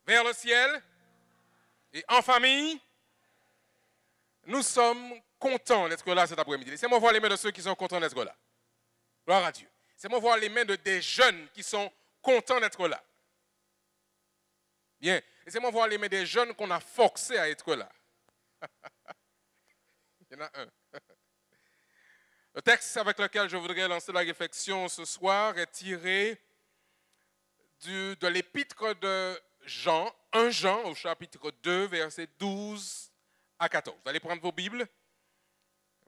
vers le ciel et en famille. Nous sommes contents d'être là cet après-midi. Laissez-moi voir les mains de ceux qui sont contents d'être là. Gloire à Dieu. Laissez-moi voir les mains des jeunes qui sont contents d'être là. Bien. Laissez-moi voir les mains des jeunes qu'on a forcés à être là. Il y en a un. Le texte avec lequel je voudrais lancer la réflexion ce soir est tiré de l'épître de Jean, 1 Jean au chapitre 2, versets 12 à 14. Vous allez prendre vos Bibles.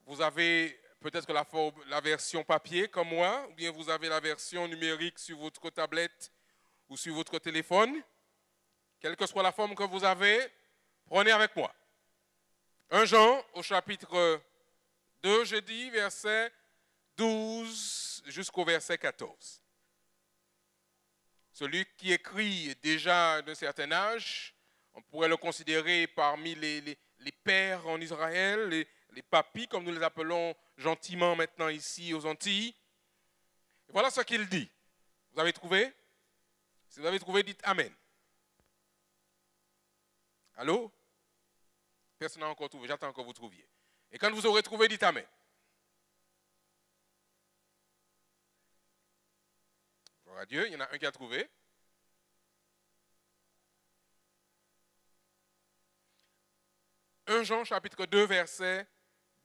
Vous avez peut-être la version papier comme moi, ou bien vous avez la version numérique sur votre tablette ou sur votre téléphone. Quelle que soit la forme que vous avez, prenez avec moi. 1 Jean au chapitre 2, je dis, verset 12 jusqu'au verset 14. Celui qui écrit est déjà d'un certain âge, on pourrait le considérer parmi les pères en Israël, les papis, comme nous les appelons gentiment maintenant ici aux Antilles. Et voilà ce qu'il dit. Vous avez trouvé? Si vous avez trouvé, dites Amen. Allô? Personne n'a encore trouvé, j'attends que vous trouviez. Et quand vous aurez trouvé, dites Amen. Gloire à Dieu, il y en a un qui a trouvé. « 1 Jean chapitre 2, versets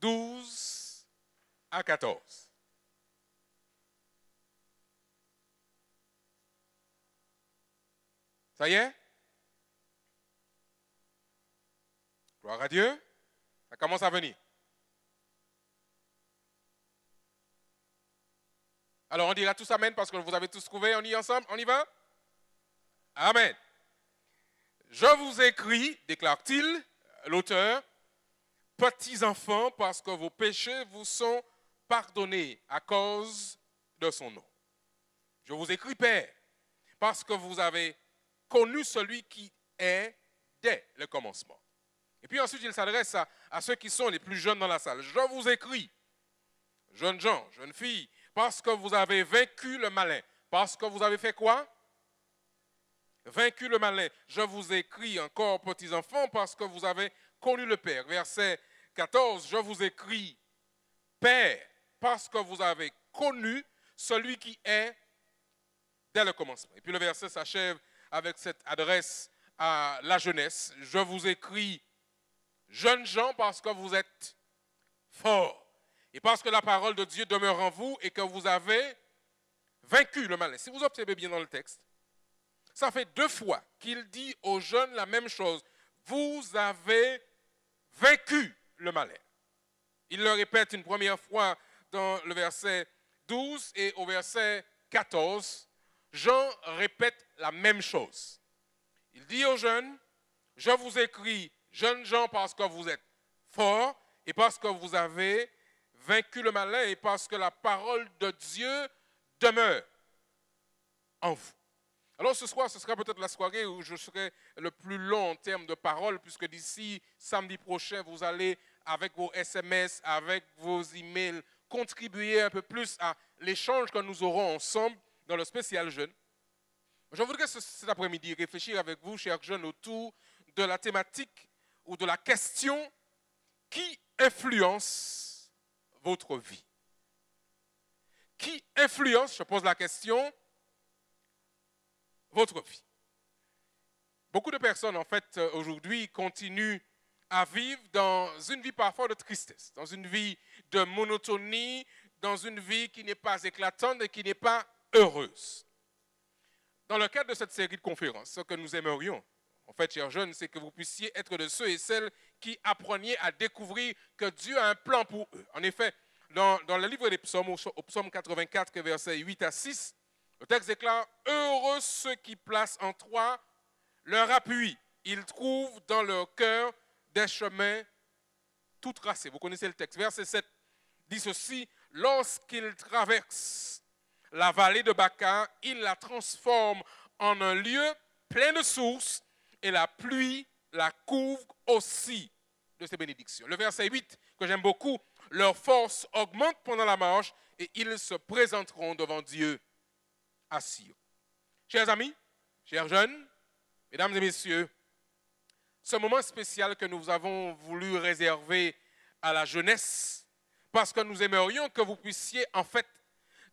12 à 14. Ça y est? Gloire à Dieu. Ça commence à venir. Alors on dira tous Amen parce que vous avez tous trouvé. On y est ensemble? On y va? Amen. Je vous écris, déclare-t-il, l'auteur, petits enfants, parce que vos péchés vous sont pardonnés à cause de son nom. Je vous écris, Père, parce que vous avez connu celui qui est dès le commencement. Et puis ensuite, il s'adresse à ceux qui sont les plus jeunes dans la salle. Je vous écris, jeunes gens, jeunes filles, parce que vous avez vaincu le malin. Parce que vous avez fait quoi? Vaincu le malin. Je vous écris encore, petits enfants, parce que vous avez connu le Père. Verset 14, je vous écris, Père, parce que vous avez connu celui qui est dès le commencement. Et puis le verset s'achève avec cette adresse à la jeunesse. Je vous écris, jeunes gens, parce que vous êtes forts. Et parce que la parole de Dieu demeure en vous et que vous avez vaincu le malin. Si vous observez bien dans le texte, ça fait 2 fois qu'il dit aux jeunes la même chose. Vous avez vaincu le malin. Il le répète une première fois dans le verset 12 et au verset 14, Jean répète la même chose. Il dit aux jeunes, je vous écris, jeunes gens, parce que vous êtes forts et parce que vous avez vaincu le malin et parce que la parole de Dieu demeure en vous. Alors ce soir, ce sera peut-être la soirée où je serai le plus long en termes de parole, puisque d'ici samedi prochain, vous allez, avec vos SMS, avec vos emails, contribuer un peu plus à l'échange que nous aurons ensemble dans le spécial jeune. Je voudrais cet après-midi réfléchir avec vous, chers jeunes, autour de la thématique ou de la question qui influence votre vie. Qui influence, je pose la question, votre vie. Beaucoup de personnes, en fait, aujourd'hui, continuent à vivre dans une vie parfois de tristesse, dans une vie de monotonie, dans une vie qui n'est pas éclatante et qui n'est pas heureuse. Dans le cadre de cette série de conférences, ce que nous aimerions, en fait, chers jeunes, c'est que vous puissiez être de ceux et celles qui appreniez à découvrir que Dieu a un plan pour eux. En effet, dans le livre des psaumes, au psaume 84, versets 8 à 6, le texte déclare « Heureux ceux qui placent en toi leur appui. Ils trouvent dans leur cœur des chemins tout tracés. » Vous connaissez le texte. Verset 7 dit ceci « Lorsqu'ils traversent la vallée de Baca, ils la transforment en un lieu plein de sources et la pluie la couvre aussi de ses bénédictions. » Le verset 8, que j'aime beaucoup, « Leur force augmente pendant la marche et ils se présenteront devant Dieu à Sion. » Chers amis, chers jeunes, Mesdames et messieurs, ce moment spécial que nous avons voulu réserver à la jeunesse, parce que nous aimerions que vous puissiez en fait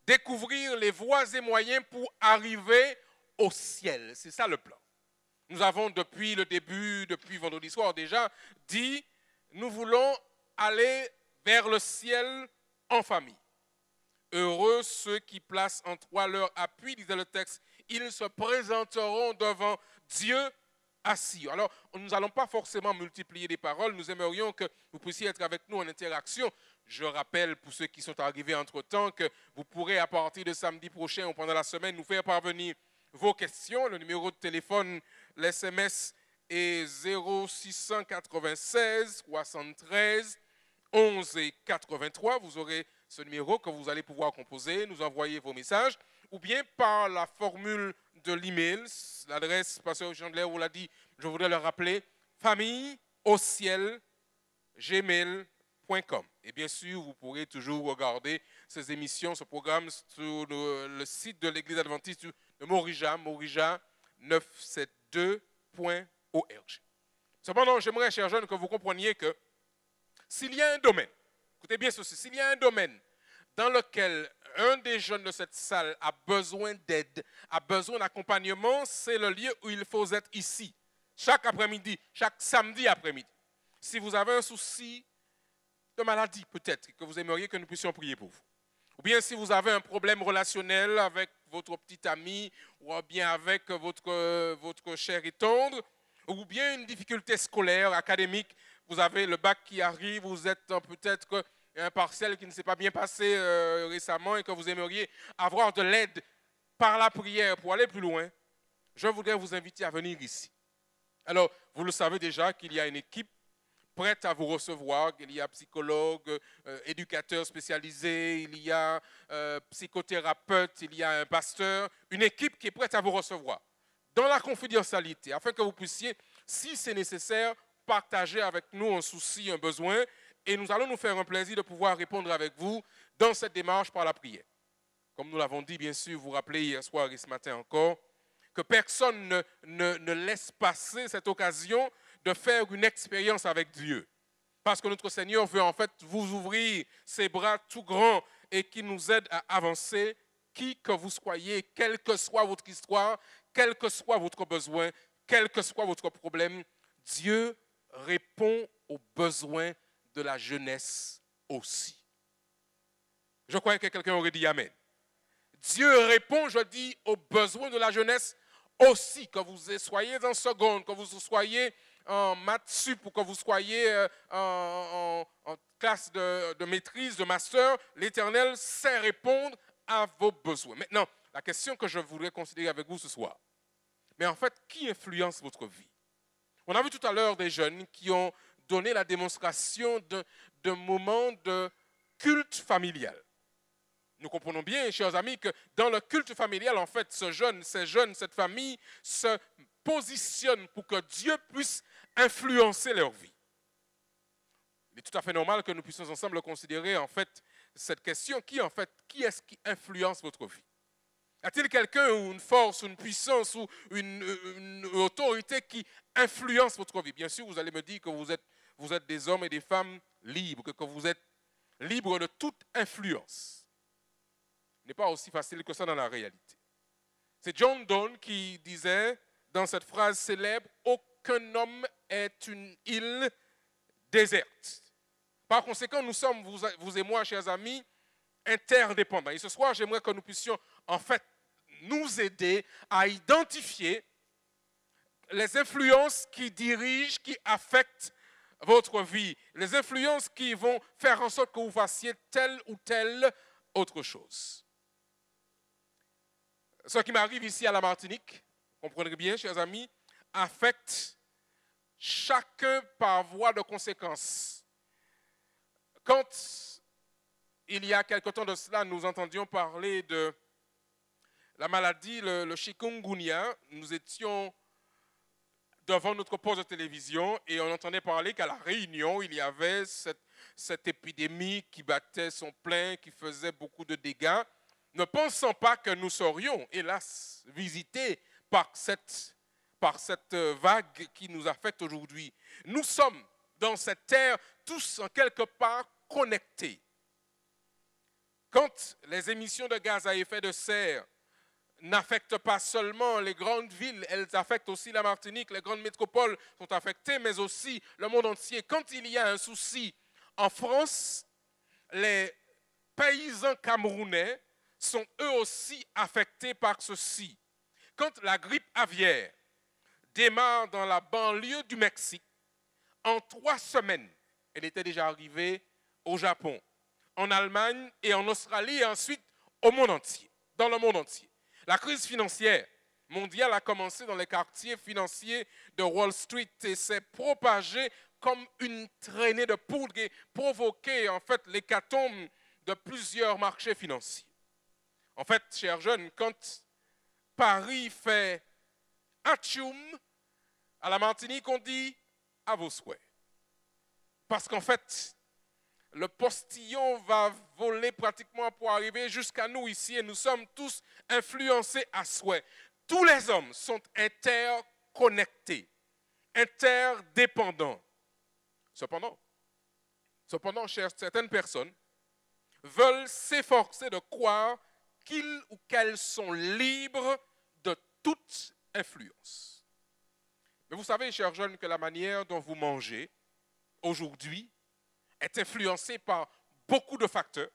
découvrir les voies et moyens pour arriver au ciel. C'est ça le plan. Nous avons depuis le début, depuis vendredi soir déjà, dit nous voulons aller vers le ciel en famille. Heureux ceux qui placent en toi leur appui, disait le texte, ils se présenteront devant Dieu assis. Alors, nous n'allons pas forcément multiplier les paroles, nous aimerions que vous puissiez être avec nous en interaction. Je rappelle pour ceux qui sont arrivés entre-temps que vous pourrez à partir de samedi prochain ou pendant la semaine nous faire parvenir vos questions. Le numéro de téléphone, l'SMS est 0696 73 11 et 83. Vous aurez ce numéro que vous allez pouvoir composer, nous envoyer vos messages, ou bien par la formule de l'email, l'adresse, Pasteur Chandler vous l'a dit, je voudrais le rappeler, famille au ciel, gmail.com. Et bien sûr, vous pourrez toujours regarder ces émissions, ce programme sur le site de l'Église adventiste de Morija, morija972.org. Cependant, j'aimerais, chers jeunes, que vous compreniez que s'il y a un domaine, écoutez bien ceci, s'il y a un domaine dans lequel un des jeunes de cette salle a besoin d'aide, a besoin d'accompagnement, c'est le lieu où il faut être ici, chaque après-midi, chaque samedi après-midi. Si vous avez un souci de maladie peut-être, que vous aimeriez que nous puissions prier pour vous, ou bien si vous avez un problème relationnel avec votre petit ami, ou bien avec votre cher et tendre, ou bien une difficulté scolaire, académique, vous avez le bac qui arrive, vous êtes peut-être un partiel qui ne s'est pas bien passé récemment et que vous aimeriez avoir de l'aide par la prière pour aller plus loin, je voudrais vous inviter à venir ici. Alors, vous le savez déjà qu'il y a une équipe prête à vous recevoir, il y a psychologues, éducateurs spécialisés, il y a psychothérapeutes, il y a un pasteur, une équipe qui est prête à vous recevoir dans la confidentialité, afin que vous puissiez, si c'est nécessaire, partager avec nous un souci, un besoin, et nous allons nous faire un plaisir de pouvoir répondre avec vous dans cette démarche par la prière. Comme nous l'avons dit, bien sûr, vous vous rappelez hier soir et ce matin encore, que personne ne laisse passer cette occasion de faire une expérience avec Dieu. Parce que notre Seigneur veut en fait vous ouvrir ses bras tout grands et qui nous aide à avancer, qui que vous soyez, quelle que soit votre histoire, quel que soit votre besoin, quel que soit votre problème, Dieu répond aux besoins de la jeunesse aussi. Je crois que quelqu'un aurait dit Amen. Dieu répond, je dis, aux besoins de la jeunesse aussi, que vous soyez en seconde, que vous soyez en maths sup ou que vous soyez en classe de maîtrise, de master, l'Éternel sait répondre à vos besoins. Maintenant, la question que je voudrais considérer avec vous ce soir, mais en fait, qui influence votre vie? On a vu tout à l'heure des jeunes qui ont donné la démonstration d'un moment de culte familial. Nous comprenons bien, chers amis, que dans le culte familial, en fait, ces jeunes, cette famille se positionnent pour que Dieu puisse influencer leur vie. Il est tout à fait normal que nous puissions ensemble considérer, en fait, cette question. Qui est-ce qui influence votre vie? Y a-t-il quelqu'un ou une force, une puissance ou une autorité qui influence votre vie? Bien sûr, vous allez me dire que vous êtes des hommes et des femmes libres, que vous êtes libres de toute influence. Ce n'est pas aussi facile que ça dans la réalité. C'est John Donne qui disait dans cette phrase célèbre « Aucun homme est une île déserte ». Par conséquent, nous sommes, vous et moi, chers amis, interdépendants. Et ce soir, j'aimerais que nous puissions en fait nous aider à identifier les influences qui dirigent, qui affectent votre vie, les influences qui vont faire en sorte que vous fassiez telle ou telle autre chose. Ce qui m'arrive ici à la Martinique, comprenez bien, chers amis, affecte chacun par voie de conséquence. Quand il y a quelque temps de cela, nous entendions parler de la maladie, le chikungunya, nous étions devant notre poste de télévision et on entendait parler qu'à La Réunion, il y avait cette épidémie qui battait son plein, qui faisait beaucoup de dégâts, ne pensant pas que nous serions, hélas, visités par par cette vague qui nous affecte aujourd'hui. Nous sommes dans cette terre tous en quelque part connectés. Quand les émissions de gaz à effet de serre n'affectent pas seulement les grandes villes, elles affectent aussi la Martinique, les grandes métropoles sont affectées, mais aussi le monde entier. Quand il y a un souci en France, les paysans camerounais sont eux aussi affectés par ceci. Quand la grippe aviaire démarre dans la banlieue du Mexique, en 3 semaines, elle était déjà arrivée au Japon, en Allemagne et en Australie et ensuite au monde entier, dans le monde entier. La crise financière mondiale a commencé dans les quartiers financiers de Wall Street et s'est propagée comme une traînée de poudre et provoqué en fait l'hécatombe de plusieurs marchés financiers. En fait, chers jeunes, quand Paris fait atchoum, à la Martinique on dit à vos souhaits. Parce qu'en fait, le postillon va voler pratiquement pour arriver jusqu'à nous ici et nous sommes tous influencés à souhait. Tous les hommes sont interconnectés, interdépendants. Cependant, certaines personnes veulent s'efforcer de croire qu'ils ou qu'elles sont libres de toute influence. Mais vous savez, chers jeunes, que la manière dont vous mangez aujourd'hui est influencée par beaucoup de facteurs.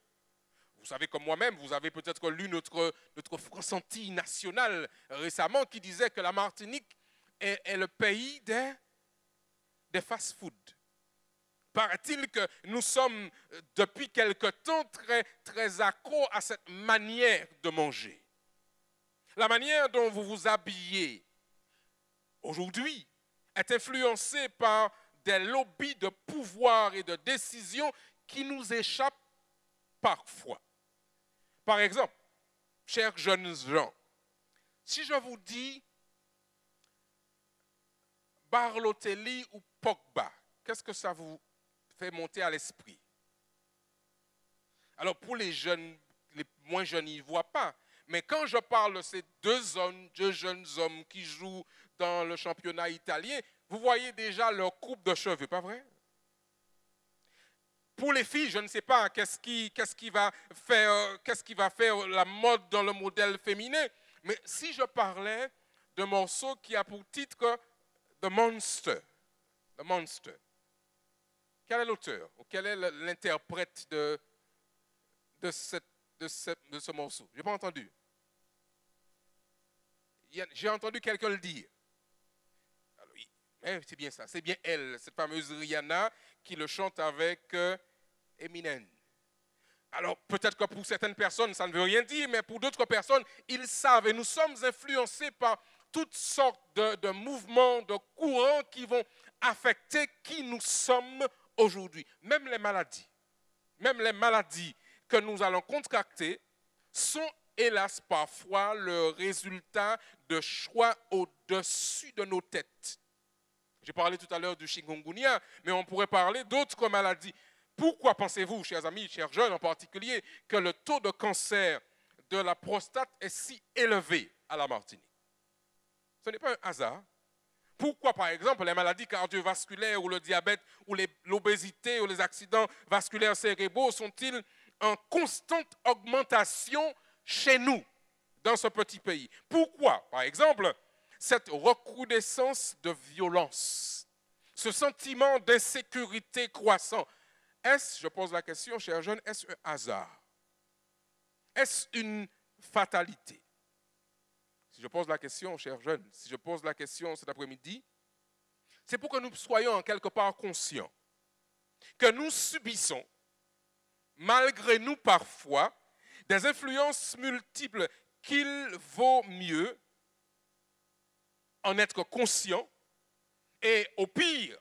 Vous savez comme moi-même, vous avez peut-être lu notre France Antilles nationale récemment qui disait que la Martinique est le pays des fast-foods. Paraît-il que nous sommes depuis quelque temps très, très accros à cette manière de manger. La manière dont vous vous habillez aujourd'hui est influencée par des lobbies de pouvoir et de décision qui nous échappent parfois. Par exemple, chers jeunes gens, si je vous dis Barlotelli ou Pogba, qu'est-ce que ça vous fait monter à l'esprit? Alors pour les jeunes, les moins jeunes, ils ne voient pas. Mais quand je parle de ces deux jeunes hommes qui jouent dans le championnat italien, vous voyez déjà leur coupe de cheveux, pas vrai? Pour les filles, je ne sais pas qu'est-ce qui va faire la mode dans le modèle féminin. Mais si je parlais d'un morceau qui a pour titre The Monster, quel est l'auteur ou quel est l'interprète de ce morceau? Je n'ai pas entendu. J'ai entendu quelqu'un le dire. Alors, oui, c'est bien ça, c'est bien elle, cette fameuse Rihanna qui le chante avec Eminem. Alors peut-être que pour certaines personnes ça ne veut rien dire, mais pour d'autres personnes, ils savent. Et nous sommes influencés par toutes sortes de mouvements, de courants qui vont affecter qui nous sommes aujourd'hui. Même les maladies que nous allons contracter sont hélas parfois le résultat de choix au-dessus de nos têtes. J'ai parlé tout à l'heure du chikungunya, mais on pourrait parler d'autres maladies. Pourquoi pensez-vous, chers amis, chers jeunes en particulier, que le taux de cancer de la prostate est si élevé à la Martinique? Ce n'est pas un hasard. Pourquoi, par exemple, les maladies cardiovasculaires ou le diabète ou l'obésité ou les accidents vasculaires cérébraux sont-ils en constante augmentation chez nous, dans ce petit pays? Pourquoi, par exemple, cette recrudescence de violence, ce sentiment d'insécurité croissant? Est-ce, je pose la question, chers jeunes, est-ce un hasard? Est-ce une fatalité? Si je pose la question, chers jeunes, si je pose la question cet après-midi, c'est pour que nous soyons en quelque part conscients que nous subissons, malgré nous parfois, des influences multiples qu'il vaut mieux en être conscient et au pire,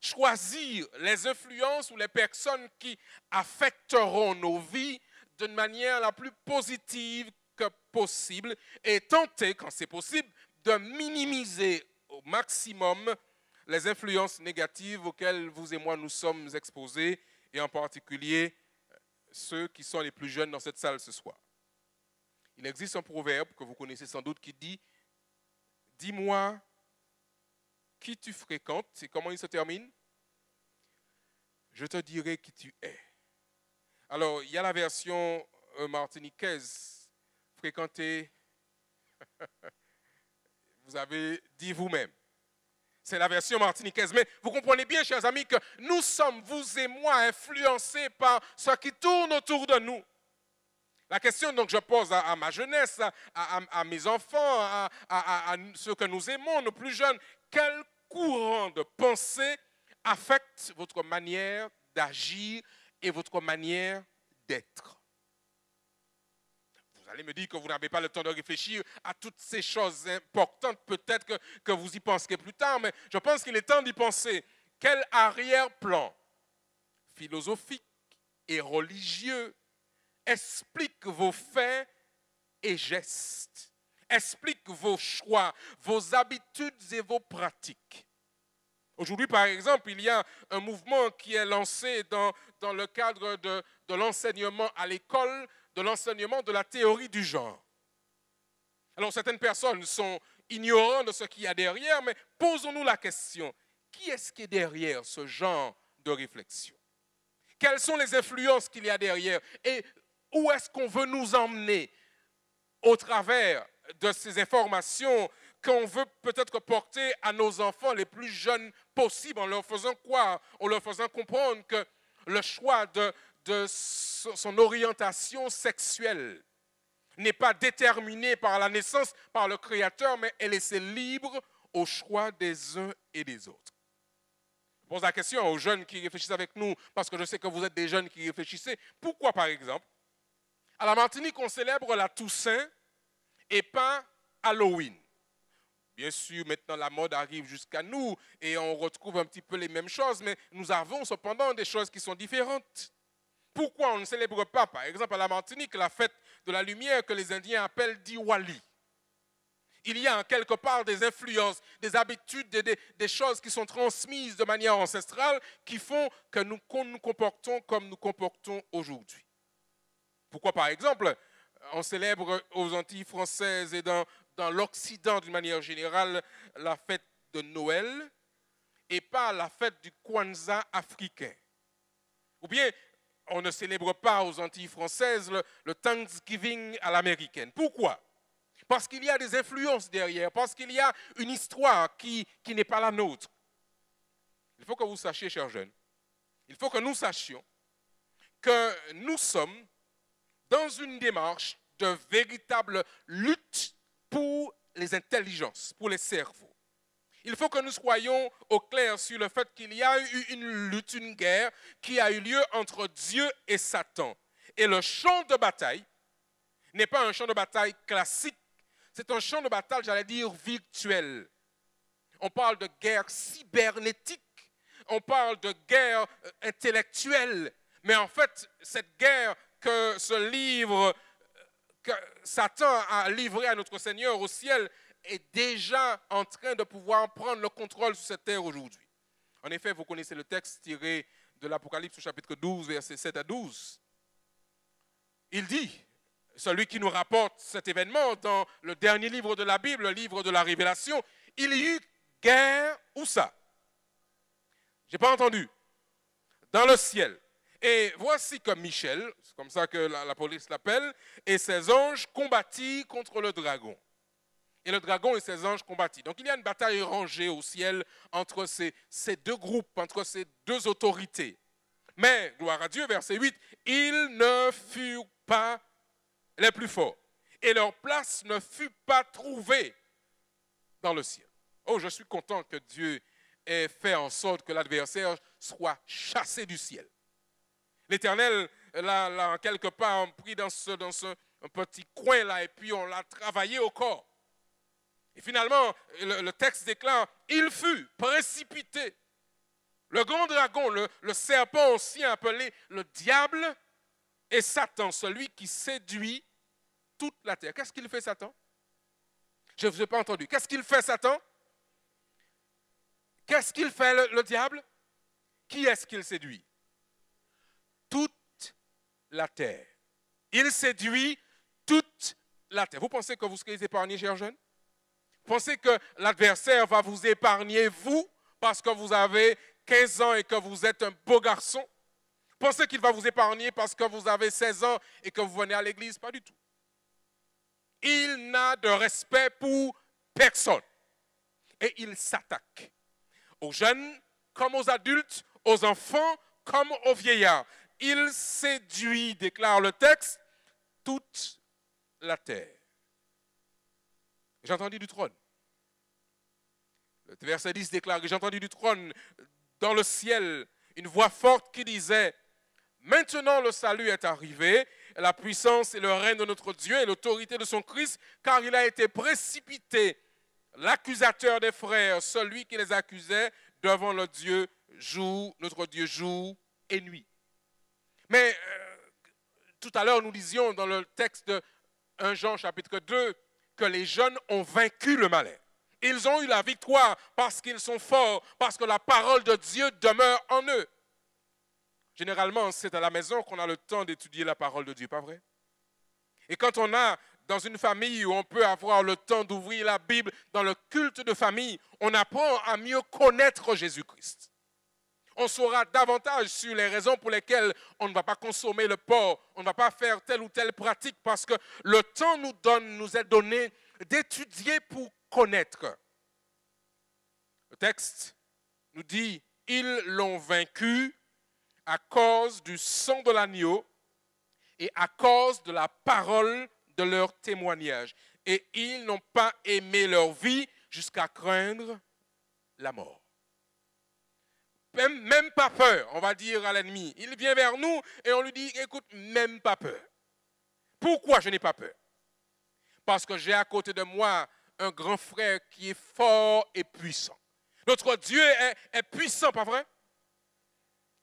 choisir les influences ou les personnes qui affecteront nos vies d'une manière la plus positive que possible et tenter, quand c'est possible, de minimiser au maximum les influences négatives auxquelles vous et moi nous sommes exposés et en particulier ceux qui sont les plus jeunes dans cette salle ce soir. Il existe un proverbe que vous connaissez sans doute qui dit « dis-moi qui tu fréquentes, c'est comment il se termine? Je te dirai qui tu es. Alors, il y a la version martiniquaise, fréquenter, vous avez dit vous-même. C'est la version martiniquaise. Mais vous comprenez bien, chers amis, que nous sommes, vous et moi, influencés par ce qui tourne autour de nous. La question donc je pose à ma jeunesse, à mes enfants, à ceux que nous aimons, nos plus jeunes, quel courant de pensée affecte votre manière d'agir et votre manière d'être? Vous allez me dire que vous n'avez pas le temps de réfléchir à toutes ces choses importantes, peut-être que vous y penserez plus tard, mais je pense qu'il est temps d'y penser. Quel arrière-plan philosophique et religieux explique vos faits et gestes, explique vos choix, vos habitudes et vos pratiques? Aujourd'hui, par exemple, il y a un mouvement qui est lancé dans le cadre de l'enseignement à l'école, de l'enseignement de la théorie du genre. Alors, certaines personnes sont ignorantes de ce qu'il y a derrière, mais posons-nous la question, qui est-ce qui est derrière ce genre de réflexion? Quelles sont les influences qu'il y a derrière? Et où est-ce qu'on veut nous emmener au travers de ces informations qu'on veut peut-être porter à nos enfants les plus jeunes possibles, en leur faisant croire, en leur faisant comprendre que le choix de son orientation sexuelle n'est pas déterminé par la naissance, par le Créateur, mais est laissé libre au choix des uns et des autres. Je pose la question aux jeunes qui réfléchissent avec nous, parce que je sais que vous êtes des jeunes qui réfléchissez. Pourquoi, par exemple, à la Martinique, on célèbre la Toussaint et pas Halloween? Bien sûr, maintenant la mode arrive jusqu'à nous et on retrouve un petit peu les mêmes choses, mais nous avons cependant des choses qui sont différentes. Pourquoi on ne célèbre pas, par exemple, à la Martinique, la fête de la lumière que les Indiens appellent Diwali? Il y a en quelque part des influences, des habitudes, des choses qui sont transmises de manière ancestrale qui font que nous nous comportons comme nous comportons aujourd'hui. Pourquoi, par exemple, on célèbre aux Antilles françaises et dans l'Occident d'une manière générale la fête de Noël et pas la fête du Kwanzaa africain? Ou bien on ne célèbre pas aux Antilles françaises le Thanksgiving à l'américaine. Pourquoi? Parce qu'il y a des influences derrière, parce qu'il y a une histoire qui n'est pas la nôtre. Il faut que vous sachiez, chers jeunes, il faut que nous sachions que nous sommes dans une démarche de véritable lutte pour les intelligences, pour les cerveaux. Il faut que nous soyons au clair sur le fait qu'il y a eu une lutte, une guerre qui a eu lieu entre Dieu et Satan. Et le champ de bataille n'est pas un champ de bataille classique, c'est un champ de bataille, j'allais dire, virtuel. On parle de guerre cybernétique, on parle de guerre intellectuelle, mais en fait, cette guerre que ce livre, que Satan a livré à notre Seigneur au ciel, est déjà en train de pouvoir prendre le contrôle sur cette terre aujourd'hui. En effet, vous connaissez le texte tiré de l'Apocalypse au chapitre 12, versets 7 à 12. Il dit, celui qui nous rapporte cet événement dans le dernier livre de la Bible, le livre de la Révélation, il y eut guerre, où ça? Je n'ai pas entendu. Dans le ciel. Et voici que Michel, c'est comme ça que la police l'appelle, et ses anges combattirent contre le dragon. Et le dragon et ses anges combattirent. Donc il y a une bataille rangée au ciel entre ces deux groupes, entre ces deux autorités. Mais, gloire à Dieu, verset 8, ils ne furent pas les plus forts. Et leur place ne fut pas trouvée dans le ciel. Oh, je suis content que Dieu ait fait en sorte que l'adversaire soit chassé du ciel. L'Éternel l'a quelque part pris dans un petit coin là et puis on l'a travaillé au corps. Et finalement, le texte déclare, il fut précipité. Le grand dragon, le serpent aussi appelé le diable et Satan, celui qui séduit toute la terre. Qu'est-ce qu'il fait Satan? Je ne vous ai pas entendu. Qu'est-ce qu'il fait Satan? Qu'est-ce qu'il fait le diable? Qui est-ce qu'il séduit? Toute la terre. Il séduit toute la terre. Vous pensez que vous serez épargnés, chers jeunes? Pensez que l'adversaire va vous épargner, vous, parce que vous avez 15 ans et que vous êtes un beau garçon? Pensez qu'il va vous épargner parce que vous avez 16 ans et que vous venez à l'église? Pas du tout. Il n'a de respect pour personne. Et il s'attaque aux jeunes comme aux adultes, aux enfants comme aux vieillards. Il séduit, déclare le texte, toute la terre. J'ai entendu du trône. Le verset 10 déclare que j'ai entendu du trône dans le ciel une voix forte qui disait: maintenant le salut est arrivé, la puissance et le règne de notre Dieu et l'autorité de son Christ, car il a été précipité, l'accusateur des frères, celui qui les accusait devant le Dieu notre Dieu jour et nuit. Mais tout à l'heure nous disions dans le texte de 1 Jean chapitre 2 que les jeunes ont vaincu le malin. Ils ont eu la victoire parce qu'ils sont forts, parce que la parole de Dieu demeure en eux. Généralement, c'est à la maison qu'on a le temps d'étudier la parole de Dieu, pas vrai? Et quand on a dans une famille où on peut avoir le temps d'ouvrir la Bible, dans le culte de famille, on apprend à mieux connaître Jésus-Christ. On saura davantage sur les raisons pour lesquelles on ne va pas consommer le porc, on ne va pas faire telle ou telle pratique, parce que le temps nous est donné d'étudier pour connaître. Le texte nous dit: ils l'ont vaincu à cause du sang de l'agneau et à cause de la parole de leur témoignage. Et ils n'ont pas aimé leur vie jusqu'à craindre la mort. Même pas peur, on va dire à l'ennemi. Il vient vers nous et on lui dit: écoute, même pas peur. Pourquoi je n'ai pas peur? Parce que j'ai à côté de moi un grand frère qui est fort et puissant. Notre Dieu est puissant, pas vrai?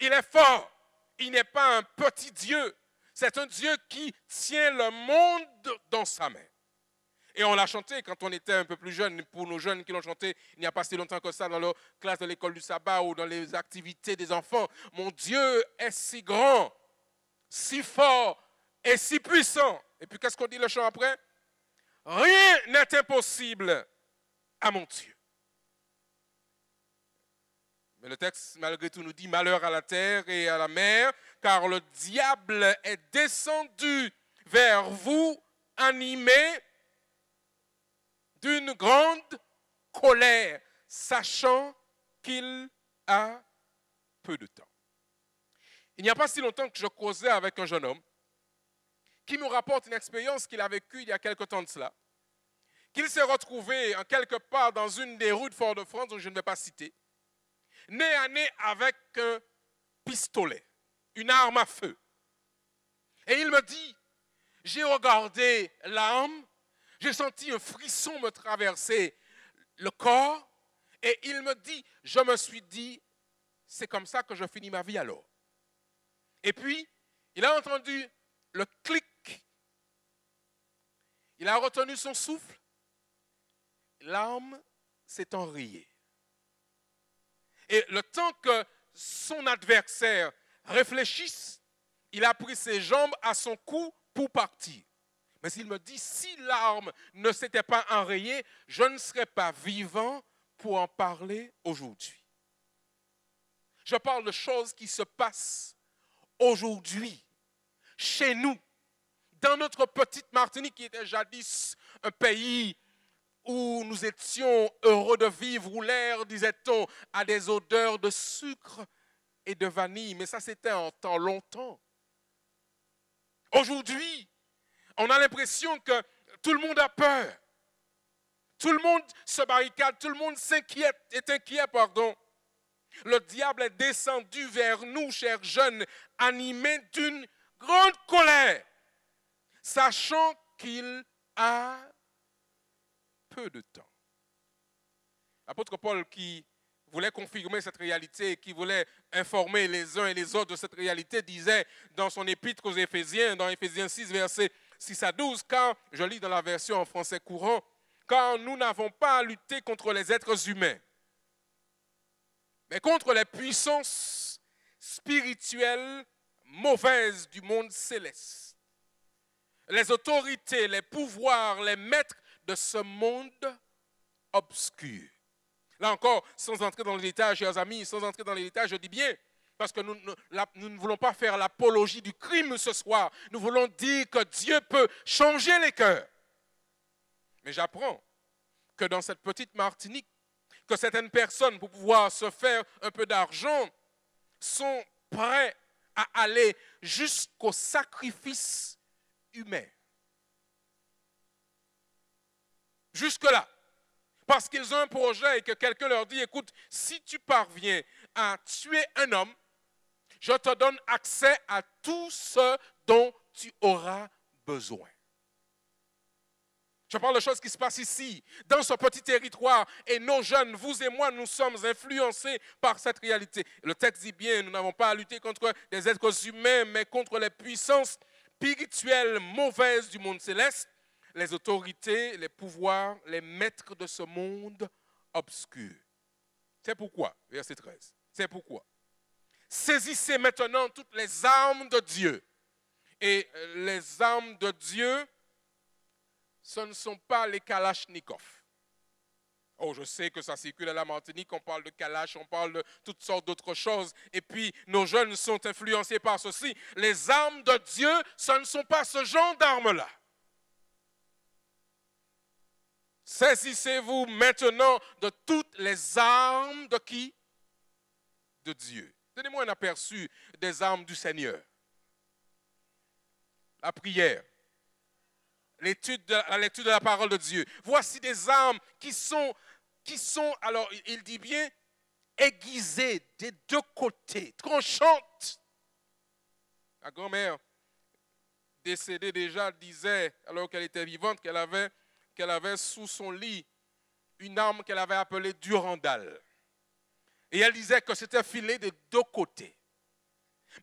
Il est fort. Il n'est pas un petit Dieu. C'est un Dieu qui tient le monde dans sa main. Et on l'a chanté quand on était un peu plus jeune, pour nos jeunes qui l'ont chanté il n'y a pas si longtemps que ça dans leur classe de l'école du sabbat ou dans les activités des enfants. Mon Dieu est si grand, si fort et si puissant. Et puis qu'est-ce qu'on dit le chant après? Rien n'est impossible à mon Dieu. Mais le texte, malgré tout, nous dit: malheur à la terre et à la mer, car le diable est descendu vers vous, animé d'une grande colère, sachant qu'il a peu de temps. Il n'y a pas si longtemps que je causais avec un jeune homme qui me rapporte une expérience qu'il a vécue il y a quelque temps de cela, qu'il s'est retrouvé en quelque part dans une des rues de Fort-de-France, dont je ne vais pas citer, nez à nez avec un pistolet, une arme à feu. Et il me dit: j'ai regardé l'arme, j'ai senti un frisson me traverser le corps, et il me dit, je me suis dit, c'est comme ça que je finis ma vie alors. Et puis, il a entendu le clic, il a retenu son souffle, l'arme s'est enrayée. Et le temps que son adversaire réfléchisse, il a pris ses jambes à son cou pour partir. Mais il me dit, si l'arme ne s'était pas enrayée, je ne serais pas vivant pour en parler aujourd'hui. Je parle de choses qui se passent aujourd'hui, chez nous, dans notre petite Martinique qui était jadis un pays où nous étions heureux de vivre, où l'air, disait-on, a des odeurs de sucre et de vanille. Mais ça, c'était en temps longtemps. Aujourd'hui, on a l'impression que tout le monde a peur. Tout le monde se barricade, tout le monde est inquiet, pardon. Le diable est descendu vers nous, chers jeunes, animés d'une grande colère, sachant qu'il a peu de temps. L'apôtre Paul, qui voulait confirmer cette réalité, qui voulait informer les uns et les autres de cette réalité, disait dans son épître aux Éphésiens, dans Éphésiens 6, versets 6 à 12, car, je lis dans la version en français courant, car nous n'avons pas à lutter contre les êtres humains, mais contre les puissances spirituelles mauvaises du monde céleste, les autorités, les pouvoirs, les maîtres de ce monde obscur. Là encore, sans entrer dans les détails, chers amis, sans entrer dans les détails, je dis bien, parce que nous ne voulons pas faire l'apologie du crime ce soir. Nous voulons dire que Dieu peut changer les cœurs. Mais j'apprends que dans cette petite Martinique, que certaines personnes, pour pouvoir se faire un peu d'argent, sont prêts à aller jusqu'au sacrifice humain. Jusque-là. Parce qu'ils ont un projet et que quelqu'un leur dit, écoute, si tu parviens à tuer un homme, je te donne accès à tout ce dont tu auras besoin. Je parle de choses qui se passent ici, dans ce petit territoire. Et nos jeunes, vous et moi, nous sommes influencés par cette réalité. Le texte dit bien, nous n'avons pas à lutter contre des êtres humains, mais contre les puissances spirituelles mauvaises du monde céleste, les autorités, les pouvoirs, les maîtres de ce monde obscur. C'est pourquoi, verset 13, c'est pourquoi. Saisissez maintenant toutes les armes de Dieu. Et les armes de Dieu, ce ne sont pas les Kalachnikov. Oh, je sais que ça circule à la Martinique, on parle de Kalash, on parle de toutes sortes d'autres choses. Et puis, nos jeunes sont influencés par ceci. Les armes de Dieu, ce ne sont pas ce genre d'armes-là. Saisissez-vous maintenant de toutes les armes de qui? De Dieu. Donnez-moi un aperçu des armes du Seigneur. La prière. La lecture de la parole de Dieu. Voici des armes qui sont, alors il dit bien, aiguisées des deux côtés, tranchantes. La grand-mère, décédée déjà, disait, alors qu'elle était vivante, qu'elle avait sous son lit une arme qu'elle avait appelée Durandal. Et elle disait que c'était filé de deux côtés.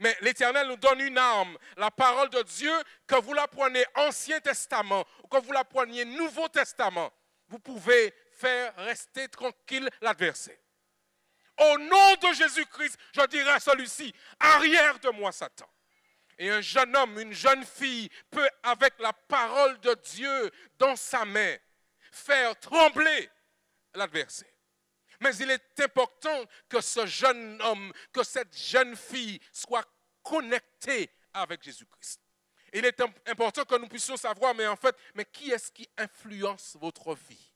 Mais l'Éternel nous donne une arme, la parole de Dieu, que vous la preniez Ancien Testament ou que vous la preniez Nouveau Testament, vous pouvez faire rester tranquille l'adversaire. Au nom de Jésus-Christ, je dirais à celui-ci, arrière de moi Satan. Et un jeune homme, une jeune fille peut, avec la parole de Dieu dans sa main, faire trembler l'adversaire. Mais il est important que ce jeune homme, que cette jeune fille soit connectée avec Jésus-Christ. Il est important que nous puissions savoir, mais qui est-ce qui influence votre vie?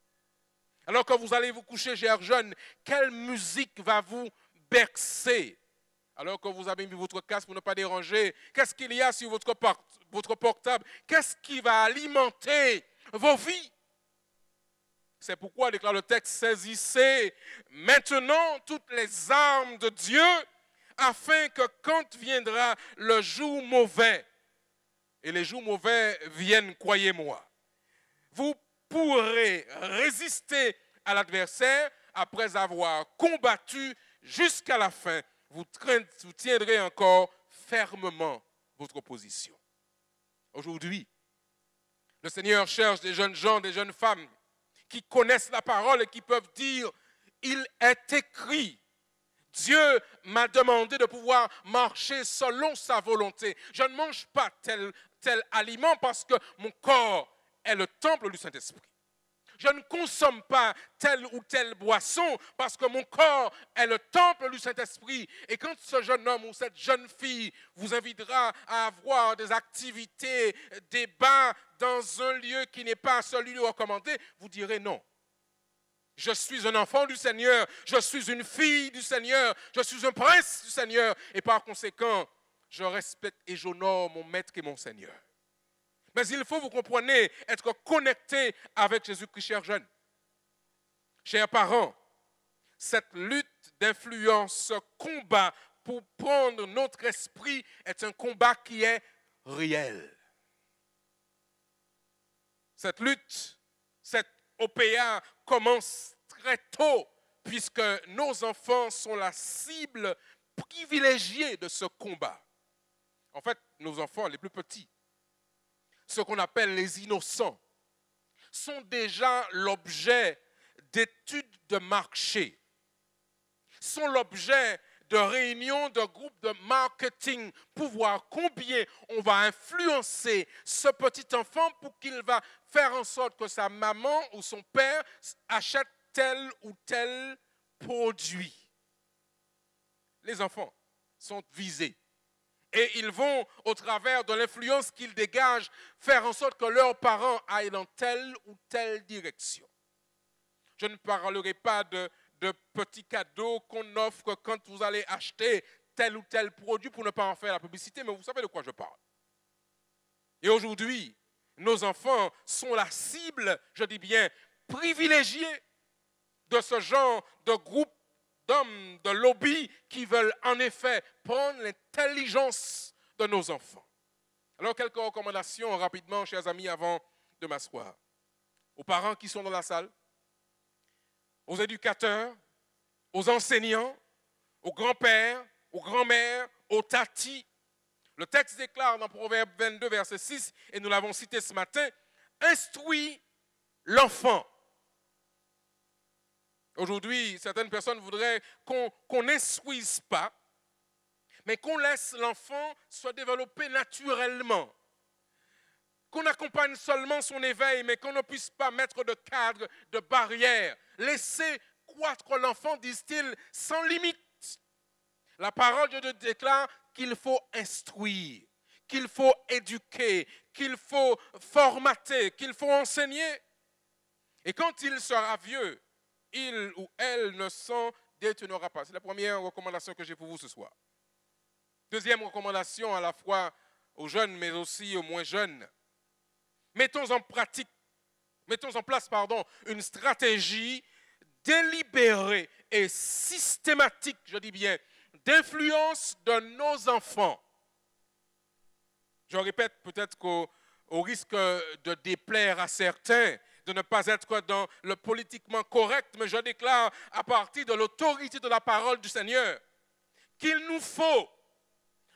Alors que vous allez vous coucher, chers jeunes, quelle musique va vous bercer? Alors que vous avez mis votre casque pour ne pas déranger, qu'est-ce qu'il y a sur votre portable? Qu'est-ce qui va alimenter vos vies? C'est pourquoi, déclare le texte, saisissez maintenant toutes les armes de Dieu, afin que quand viendra le jour mauvais, et les jours mauvais viennent, croyez-moi, vous pourrez résister à l'adversaire après avoir combattu jusqu'à la fin. Vous tiendrez encore fermement votre position. Aujourd'hui, le Seigneur cherche des jeunes gens, des jeunes femmes qui connaissent la parole et qui peuvent dire, il est écrit, Dieu m'a demandé de pouvoir marcher selon sa volonté. Je ne mange pas tel aliment parce que mon corps est le temple du Saint-Esprit. Je ne consomme pas telle ou telle boisson parce que mon corps est le temple du Saint-Esprit. Et quand ce jeune homme ou cette jeune fille vous invitera à avoir des activités, des bains dans un lieu qui n'est pas celui recommandé, vous direz non. Je suis un enfant du Seigneur, je suis une fille du Seigneur, je suis un prince du Seigneur. Et par conséquent, je respecte et j'honore mon maître et mon Seigneur. Mais il faut, vous comprenez, être connecté avec Jésus-Christ, chers jeunes. Chers parents, cette lutte d'influence, ce combat pour prendre notre esprit est un combat qui est réel. Cette lutte, cette OPA commence très tôt, puisque nos enfants sont la cible privilégiée de ce combat. En fait, nos enfants les plus petits, ce qu'on appelle les innocents, sont déjà l'objet d'études de marché, sont l'objet de réunions, de groupes de marketing pour voir combien on va influencer ce petit enfant pour qu'il va faire en sorte que sa maman ou son père achète tel ou tel produit. Les enfants sont visés. Et ils vont, au travers de l'influence qu'ils dégagent, faire en sorte que leurs parents aillent dans telle ou telle direction. Je ne parlerai pas de petits cadeaux qu'on offre quand vous allez acheter tel ou tel produit pour ne pas en faire la publicité, mais vous savez de quoi je parle. Et aujourd'hui, nos enfants sont la cible, je dis bien, privilégiée de ce genre de groupe d'hommes, de lobbies qui veulent en effet prendre l'intelligence de nos enfants. Alors, quelques recommandations rapidement, chers amis, avant de m'asseoir. Aux parents qui sont dans la salle, aux éducateurs, aux enseignants, aux grands-pères, aux grands-mères, aux tatis. Le texte déclare dans Proverbe 22, verset 6, et nous l'avons cité ce matin, « Instruis l'enfant ». Aujourd'hui, certaines personnes voudraient qu'on n'instruise pas, mais qu'on laisse l'enfant se développer naturellement. Qu'on accompagne seulement son éveil, mais qu'on ne puisse pas mettre de cadre, de barrière. Laisser croître l'enfant, disent-ils, sans limite. La parole de Dieu déclare qu'il faut instruire, qu'il faut éduquer, qu'il faut formater, qu'il faut enseigner. Et quand il sera vieux, il ou elle ne s'en détournera pas. C'est la première recommandation que j'ai pour vous ce soir. Deuxième recommandation à la fois aux jeunes, mais aussi aux moins jeunes. Mettons en place, une stratégie délibérée et systématique, je dis bien, d'influence de nos enfants. Je répète peut-être qu'au risque de déplaire à certains, de ne pas être dans le politiquement correct, mais je déclare à partir de l'autorité de la parole du Seigneur qu'il nous faut,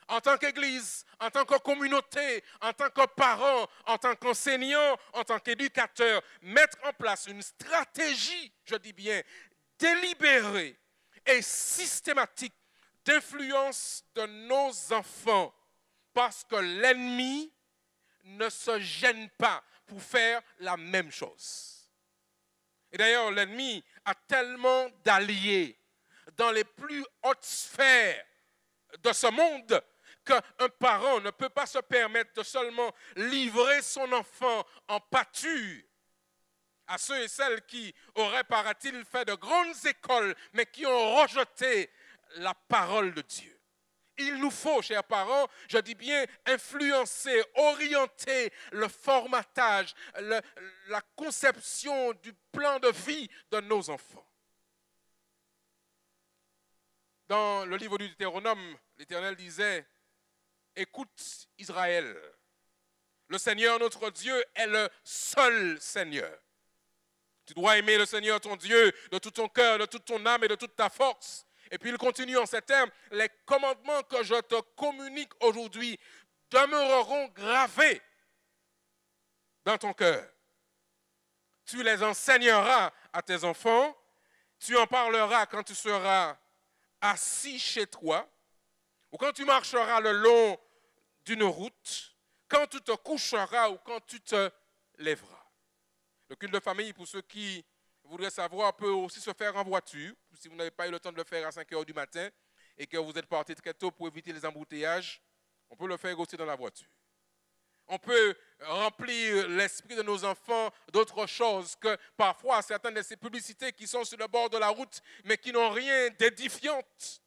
en tant qu'Église, en tant que communauté, en tant que parents, en tant qu'enseignants, en tant qu'éducateurs, mettre en place une stratégie, je dis bien, délibérée et systématique d'influence de nos enfants, parce que l'ennemi ne se gêne pas pour faire la même chose. Et d'ailleurs, l'ennemi a tellement d'alliés dans les plus hautes sphères de ce monde qu'un parent ne peut pas se permettre de seulement livrer son enfant en pâture à ceux et celles qui auraient, paraît-il, fait de grandes écoles, mais qui ont rejeté la parole de Dieu. Il nous faut, chers parents, je dis bien, influencer, orienter le formatage, la conception du plan de vie de nos enfants. Dans le livre du Deutéronome, l'Éternel disait, « Écoute Israël, le Seigneur notre Dieu est le seul Seigneur. Tu dois aimer le Seigneur ton Dieu de tout ton cœur, de toute ton âme et de toute ta force. » Et puis il continue en ces termes, « Les commandements que je te communique aujourd'hui demeureront gravés dans ton cœur. Tu les enseigneras à tes enfants, tu en parleras quand tu seras assis chez toi, ou quand tu marcheras le long d'une route, quand tu te coucheras ou quand tu te lèveras. » Le culte de famille, pour ceux qui voudraient savoir, peut aussi se faire en voiture, si vous n'avez pas eu le temps de le faire à 5 heures du matin et que vous êtes parti très tôt pour éviter les embouteillages, on peut le faire aussi dans la voiture. On peut remplir l'esprit de nos enfants d'autres choses que parfois certaines de ces publicités qui sont sur le bord de la route, mais qui n'ont rien d'édifiante.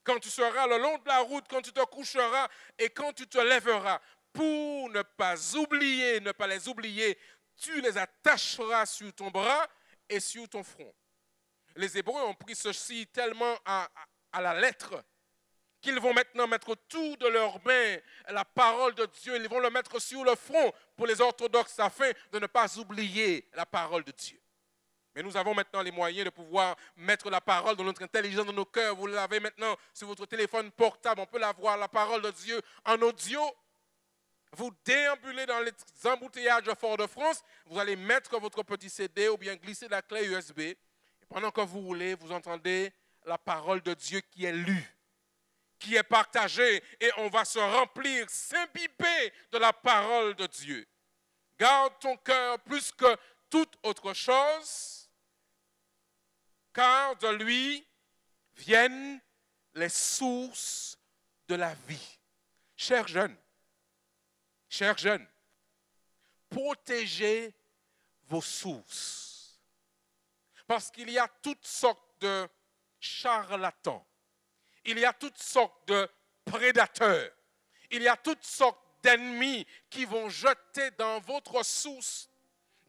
Quand tu seras le long de la route, quand tu te coucheras et quand tu te lèveras, pour ne pas les oublier, tu les attacheras sur ton bras et sur ton front. Les Hébreux ont pris ceci tellement à la lettre qu'ils vont maintenant mettre autour de leurs mains la parole de Dieu. Ils vont le mettre sur le front pour les orthodoxes afin de ne pas oublier la parole de Dieu. Mais nous avons maintenant les moyens de pouvoir mettre la parole dans notre intelligence, dans nos cœurs. Vous l'avez maintenant sur votre téléphone portable. On peut la voir, la parole de Dieu en audio. Vous déambulez dans les embouteillages de Fort-de-France, vous allez mettre votre petit CD ou bien glisser la clé USB. Et pendant que vous roulez, vous entendez la parole de Dieu qui est lue, qui est partagée, et on va se remplir, s'imbiber de la parole de Dieu. Garde ton cœur plus que toute autre chose, car de lui viennent les sources de la vie. Chers jeunes, protégez vos sources. Parce qu'il y a toutes sortes de charlatans. Il y a toutes sortes de prédateurs. Il y a toutes sortes d'ennemis qui vont jeter dans votre source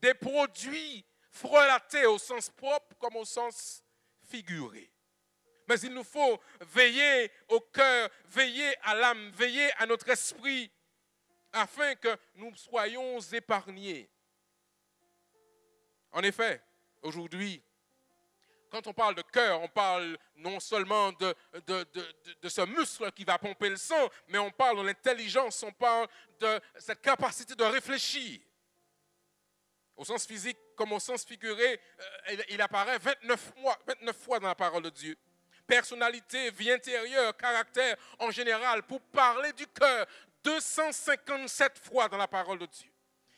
des produits frelatés au sens propre comme au sens figuré. Mais il nous faut veiller au cœur, veiller à l'âme, veiller à notre esprit afin que nous soyons épargnés. En effet, aujourd'hui, quand on parle de cœur, on parle non seulement de ce muscle qui va pomper le sang, mais on parle de l'intelligence, on parle de cette capacité de réfléchir. Au sens physique comme au sens figuré, il apparaît 29 fois dans la parole de Dieu. Personnalité, vie intérieure, caractère en général, pour parler du cœur, 257 fois dans la parole de Dieu.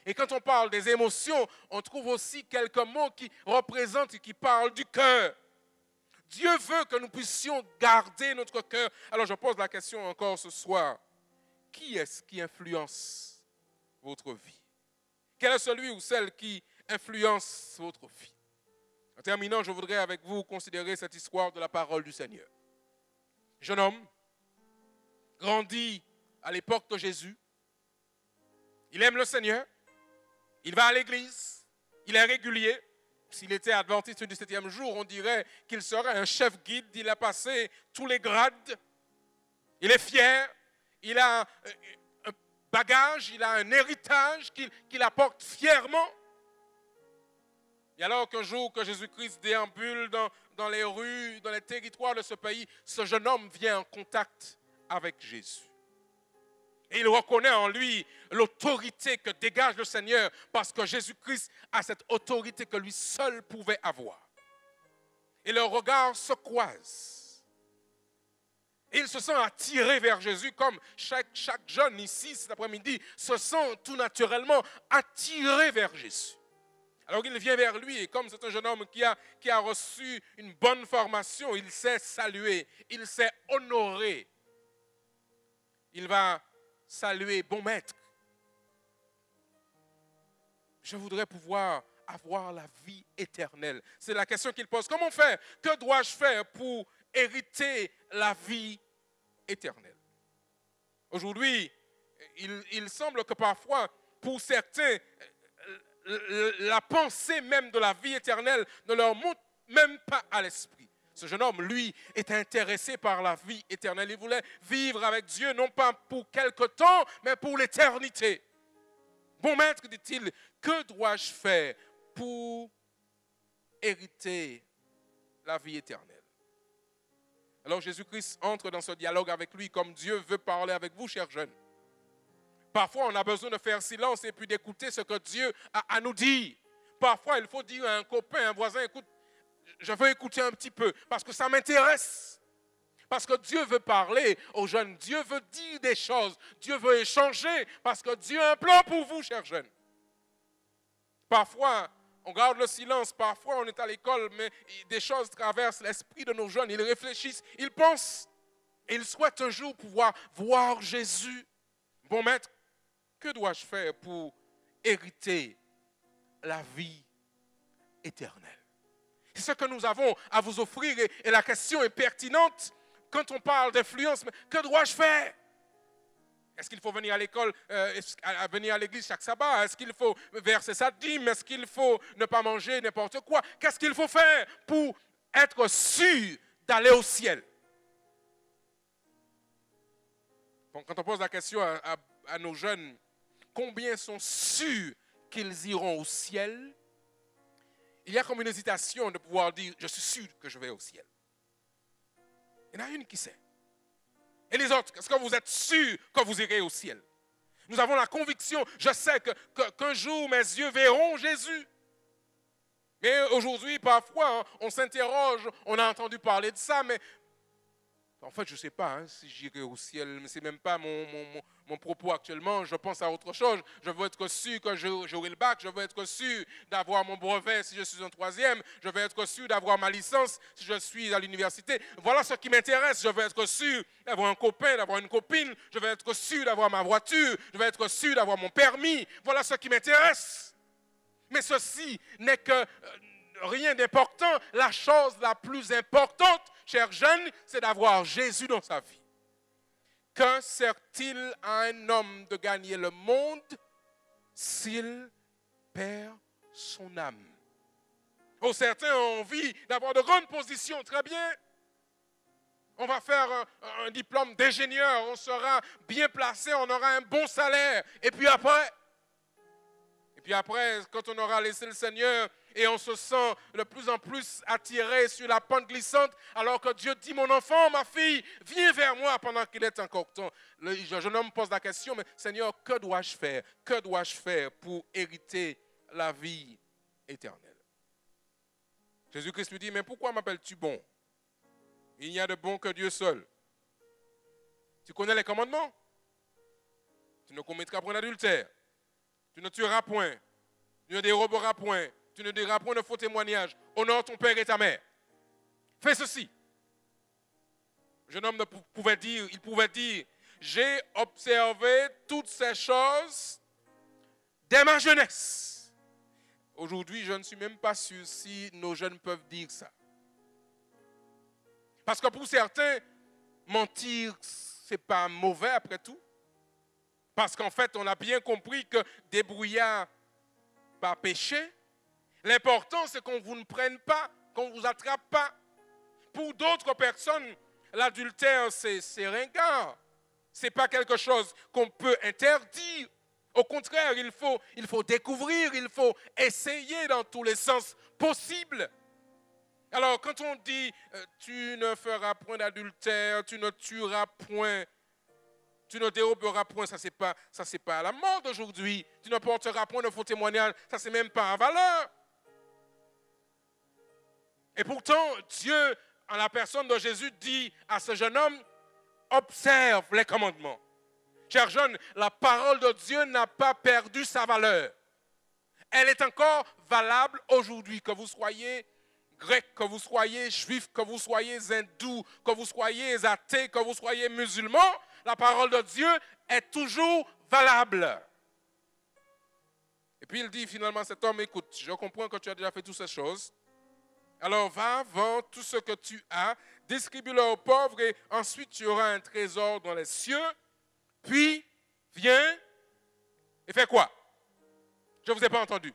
Et quand on parle des émotions, on trouve aussi quelques mots qui représentent et qui parlent du cœur. Dieu veut que nous puissions garder notre cœur. Alors je pose la question encore ce soir. Qui est-ce qui influence votre vie? Quel est celui ou celle qui influence votre vie? En terminant, je voudrais avec vous considérer cette histoire de la parole du Seigneur. Jeune homme, grandi à l'époque de Jésus. Il aime le Seigneur. Il va à l'église. Il est régulier. S'il était adventiste du 7e jour, on dirait qu'il serait un chef guide. Il a passé tous les grades. Il est fier. Il a un bagage, il a un héritage qu'il apporte fièrement. Et alors qu'un jour que Jésus-Christ déambule dans les rues, dans les territoires de ce pays, ce jeune homme vient en contact avec Jésus. Et il reconnaît en lui l'autorité que dégage le Seigneur parce que Jésus-Christ a cette autorité que lui seul pouvait avoir. Et leurs regards se croisent. Et il se sent attiré vers Jésus comme chaque jeune ici cet après-midi se sent tout naturellement attiré vers Jésus. Alors il vient vers lui et comme c'est un jeune homme qui a reçu une bonne formation, il sait saluer, il sait honorer. Il va saluer, bon maître. Je voudrais pouvoir avoir la vie éternelle. C'est la question qu'il pose. Comment faire? Que dois-je faire pour hériter la vie éternelle? Aujourd'hui, il semble que parfois, pour certains, la pensée même de la vie éternelle ne leur monte même pas à l'esprit. Ce jeune homme, lui, est intéressé par la vie éternelle. Il voulait vivre avec Dieu, non pas pour quelque temps, mais pour l'éternité. Bon maître, dit-il, que dois-je faire pour hériter la vie éternelle? Alors Jésus-Christ entre dans ce dialogue avec lui comme Dieu veut parler avec vous, chers jeunes. Parfois, on a besoin de faire silence et puis d'écouter ce que Dieu a à nous dire. Parfois, il faut dire à un copain, à un voisin, écoute, je veux écouter un petit peu parce que ça m'intéresse. Parce que Dieu veut parler aux jeunes. Dieu veut dire des choses. Dieu veut échanger parce que Dieu a un plan pour vous, chers jeunes. Parfois, on garde le silence. Parfois, on est à l'école, mais des choses traversent l'esprit de nos jeunes. Ils réfléchissent, ils pensent. Et ils souhaitent un jour pouvoir voir Jésus. Bon maître, que dois-je faire pour hériter la vie éternelle? C'est ce que nous avons à vous offrir et la question est pertinente quand on parle d'influence. Mais que dois-je faire? Est-ce qu'il faut venir à l'école, venir à l'église chaque sabbat? Est-ce qu'il faut verser sa dîme? Est-ce qu'il faut ne pas manger n'importe quoi? Qu'est-ce qu'il faut faire pour être sûr d'aller au ciel? Bon, quand on pose la question à nos jeunes, combien sont sûrs qu'ils iront au ciel? Il y a comme une hésitation de pouvoir dire, je suis sûr que je vais au ciel. Il y en a une qui sait. Et les autres, est-ce que vous êtes sûrs que vous irez au ciel? Nous avons la conviction, je sais qu'un jour mes yeux verront Jésus. Mais aujourd'hui, parfois, on s'interroge, on a entendu parler de ça, mais En fait, je ne sais pas hein, si j'irai au ciel, mais ce n'est même pas mon propos actuellement. Je pense à autre chose. Je veux être sûr que j'aurai le bac. Je veux être sûr d'avoir mon brevet si je suis en troisième. Je veux être sûr d'avoir ma licence si je suis à l'université. Voilà ce qui m'intéresse. Je veux être sûr d'avoir un copain, d'avoir une copine. Je veux être sûr d'avoir ma voiture. Je veux être sûr d'avoir mon permis. Voilà ce qui m'intéresse. Mais ceci n'est que rien d'important. La chose la plus importante, chers jeunes, c'est d'avoir Jésus dans sa vie. Que sert-il à un homme de gagner le monde s'il perd son âme? Oh, certains ont envie d'avoir de grandes positions, très bien. On va faire un diplôme d'ingénieur, on sera bien placé, on aura un bon salaire. Et puis après, quand on aura laissé le Seigneur et on se sent de plus en plus attiré sur la pente glissante, alors que Dieu dit, mon enfant, ma fille, viens vers moi pendant qu'il est encore temps. Le jeune homme pose la question, mais Seigneur, que dois-je faire? Que dois-je faire pour hériter la vie éternelle? Jésus-Christ lui dit, mais pourquoi m'appelles-tu bon? Il n'y a de bon que Dieu seul. Tu connais les commandements? Tu ne commettras point d'adultère. Tu ne tueras point. Tu ne déroberas point. Tu ne diras point de faux témoignages. Honore ton père et ta mère. Fais ceci. Le jeune homme pouvait dire, j'ai observé toutes ces choses dès ma jeunesse. Aujourd'hui, je ne suis même pas sûr si nos jeunes peuvent dire ça. Parce que pour certains, mentir, ce n'est pas mauvais après tout. Parce qu'en fait, on a bien compris que débrouillard pas péché. L'important, c'est qu'on ne vous prenne pas, qu'on ne vous attrape pas. Pour d'autres personnes, l'adultère, c'est ringard. Ce n'est pas quelque chose qu'on peut interdire. Au contraire, il faut découvrir, il faut essayer dans tous les sens possibles. Alors, quand on dit « tu ne feras point d'adultère, tu ne tueras point », tu ne déroberas point, ça c'est pas à la mode aujourd'hui. Tu ne porteras point de faux témoignages, ça c'est même pas à valeur. Et pourtant, Dieu, en la personne de Jésus, dit à ce jeune homme, observe les commandements. Chers jeunes, la parole de Dieu n'a pas perdu sa valeur. Elle est encore valable aujourd'hui, que vous soyez grec, que vous soyez juif, que vous soyez hindou, que vous soyez athée, que vous soyez musulman. La parole de Dieu est toujours valable. Et puis il dit finalement à cet homme, écoute, je comprends que tu as déjà fait toutes ces choses. Alors va, vends tout ce que tu as, distribue-le aux pauvres et ensuite tu auras un trésor dans les cieux. Puis, viens et fais quoi? Je ne vous ai pas entendu.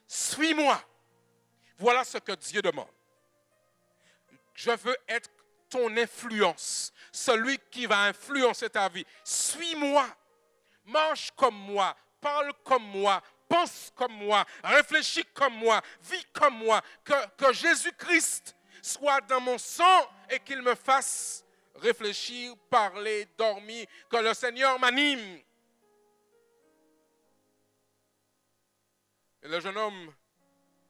Suis-moi. Voilà ce que Dieu demande. Je veux être ton influence, celui qui va influencer ta vie. Suis-moi, marche comme moi, parle comme moi, pense comme moi, réfléchis comme moi, vis comme moi. Que Jésus-Christ soit dans mon sang et qu'il me fasse réfléchir, parler, dormir, que le Seigneur m'anime. Et le jeune homme,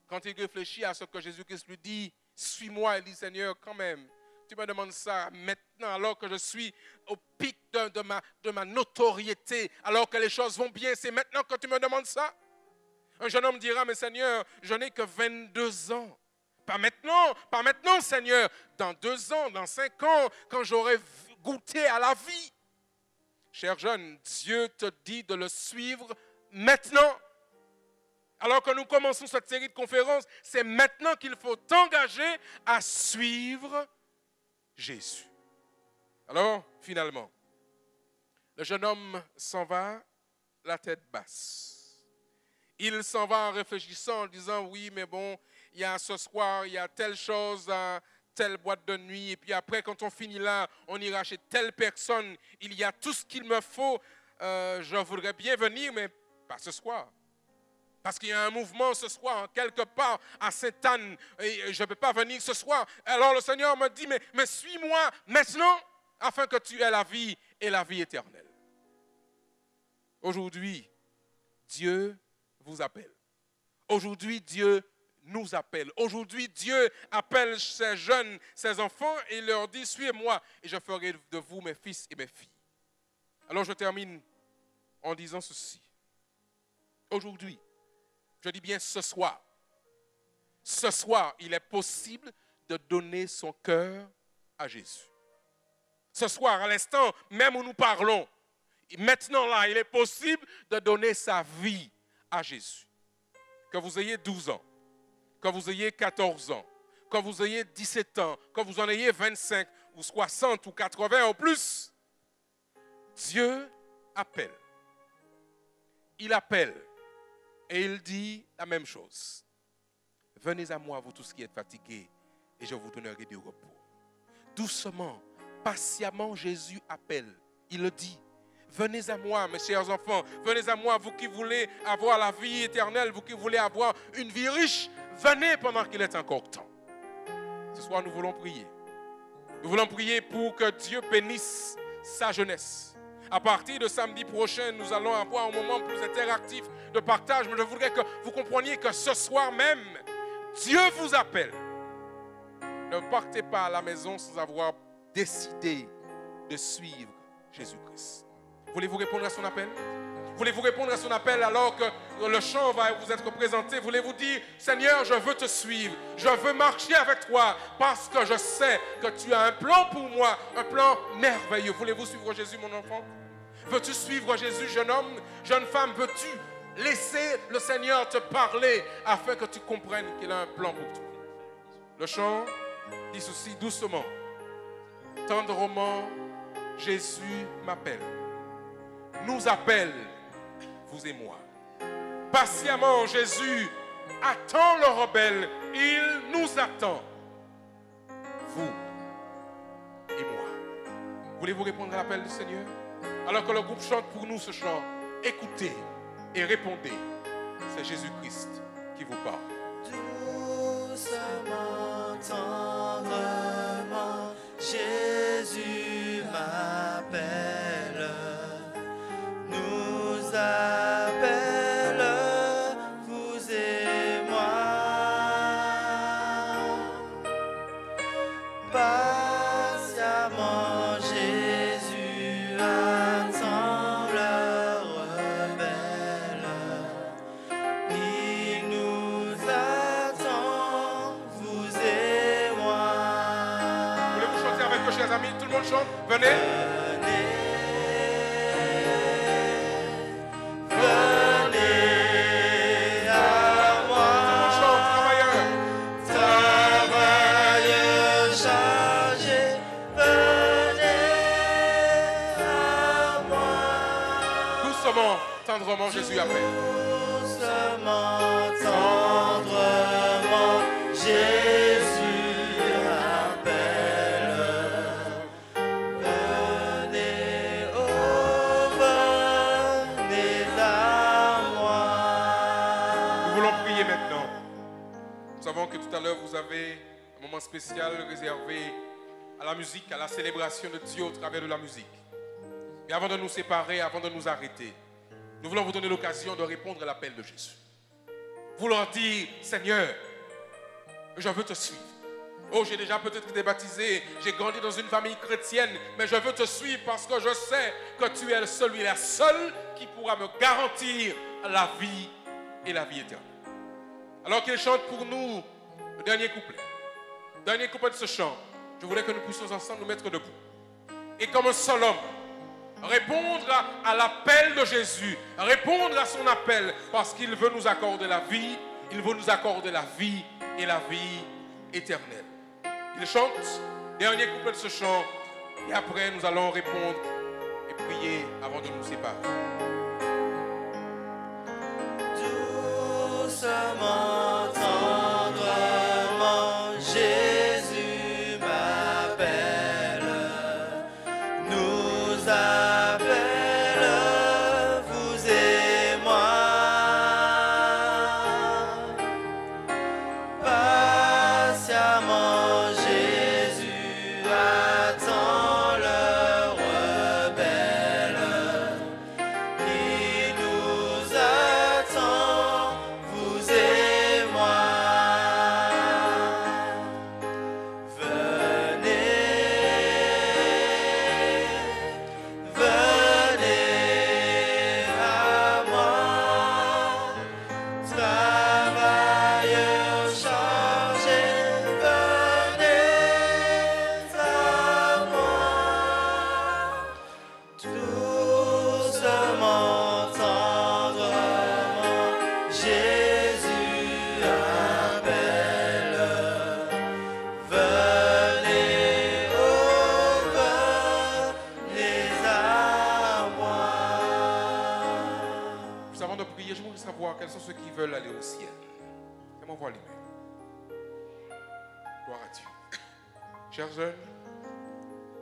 quand il réfléchit à ce que Jésus-Christ lui dit, suis-moi, il dit, Seigneur, quand même, tu me demandes ça maintenant, alors que je suis au pic de ma notoriété, alors que les choses vont bien, c'est maintenant que tu me demandes ça? Un jeune homme dira, mais Seigneur, je n'ai que 22 ans. Pas maintenant, Seigneur. Dans 2 ans, dans 5 ans, quand j'aurai goûté à la vie. Cher jeune, Dieu te dit de le suivre maintenant. Alors que nous commençons cette série de conférences, c'est maintenant qu'il faut t'engager à suivre Jésus. Alors, finalement, le jeune homme s'en va la tête basse. Il s'en va en réfléchissant, en disant, oui, mais bon, il y a ce soir, il y a telle chose à telle boîte de nuit, et puis après, quand on finit là, on ira chez telle personne, il y a tout ce qu'il me faut, je voudrais bien venir, mais pas ce soir. Parce qu'il y a un mouvement ce soir, quelque part, à Sainte-Anne, et je ne peux pas venir ce soir. Alors le Seigneur me dit, mais suis-moi maintenant, afin que tu aies la vie et la vie éternelle. Aujourd'hui, Dieu vous appelle. Aujourd'hui, Dieu nous appelle. Aujourd'hui, Dieu appelle ses jeunes, ses enfants, et il leur dit, suivez-moi, et je ferai de vous mes fils et mes filles. Alors je termine en disant ceci. Aujourd'hui, je dis bien ce soir, il est possible de donner son cœur à Jésus. Ce soir, à l'instant même où nous parlons, maintenant là, il est possible de donner sa vie à Jésus. Que vous ayez 12 ans, que vous ayez 14 ans, que vous ayez 17 ans, que vous en ayez 25 ou 60 ou 80 ou plus, Dieu appelle. Il appelle et il dit la même chose. Venez à moi, vous tous qui êtes fatigués, et je vous donnerai du repos. Doucement, patiemment, Jésus appelle. Il le dit. Venez à moi, mes chers enfants. Venez à moi, vous qui voulez avoir la vie éternelle, vous qui voulez avoir une vie riche. Venez pendant qu'il est encore temps. Ce soir, nous voulons prier. Nous voulons prier pour que Dieu bénisse sa jeunesse. À partir de samedi prochain, nous allons avoir un moment plus interactif de partage. Mais je voudrais que vous compreniez que ce soir même, Dieu vous appelle. Ne partez pas à la maison sans avoir décidé de suivre Jésus-Christ. Voulez-vous répondre à son appel? Voulez-vous répondre à son appel alors que le chant va vous être présenté? Voulez-vous dire, Seigneur, je veux te suivre, je veux marcher avec toi parce que je sais que tu as un plan pour moi, un plan merveilleux. Voulez-vous suivre Jésus, mon enfant? Veux-tu suivre Jésus, jeune homme, jeune femme? Veux-tu laisser le Seigneur te parler afin que tu comprennes qu'il a un plan pour toi? Le chant dit ceci doucement. Tendrement, Jésus m'appelle. Nous appelle, vous et moi. Patiemment, Jésus attend le rebelle. Il nous attend, vous et moi. Voulez-vous répondre à l'appel du Seigneur? Alors que le groupe chante pour nous ce chant, écoutez et répondez. C'est Jésus-Christ qui vous parle. Doucement, tendrement, Jésus m'appelle, nous appelle, vous et moi. Patiemment, Jésus attend le rebelle. Il nous attend, vous et moi. Voulez-vous chanter avec nous, chers amis? Tout le monde chante. Venez. Venez à moi. Tout le monde chante, travailleurs. Travailleurs chargés, venez à moi. Doucement, tendrement, Jésus appelle. Doucement, tendrement, Jésus appelle. Venez, oh, venez à moi. Nous voulons prier maintenant. Nous savons que tout à l'heure, vous avez un moment spécial réservé à la musique, à la célébration de Dieu au travers de la musique. Mais avant de nous séparer, avant de nous arrêter, nous voulons vous donner l'occasion de répondre à l'appel de Jésus. Vous leur dire, Seigneur, je veux te suivre. Oh, j'ai déjà peut-être été baptisé, j'ai grandi dans une famille chrétienne, mais je veux te suivre parce que je sais que tu es celui, la seule qui pourra me garantir la vie et la vie éternelle. Alors qu'il chante pour nous le dernier couplet de ce chant, je voulais que nous puissions ensemble nous mettre debout. Et comme un seul homme, répondre à l'appel de Jésus, répondre à son appel, parce qu'il veut nous accorder la vie, il veut nous accorder la vie et la vie éternelle. Il chante, dernier couplet de ce chant, et après nous allons répondre et prier avant de nous séparer. Doucement, tendrement, Jésus m'appelle, nous appelle, vous et moi. Patiemment, Jésus attend le rebelle. Envoie les mains. Gloire à Dieu. Chers jeunes,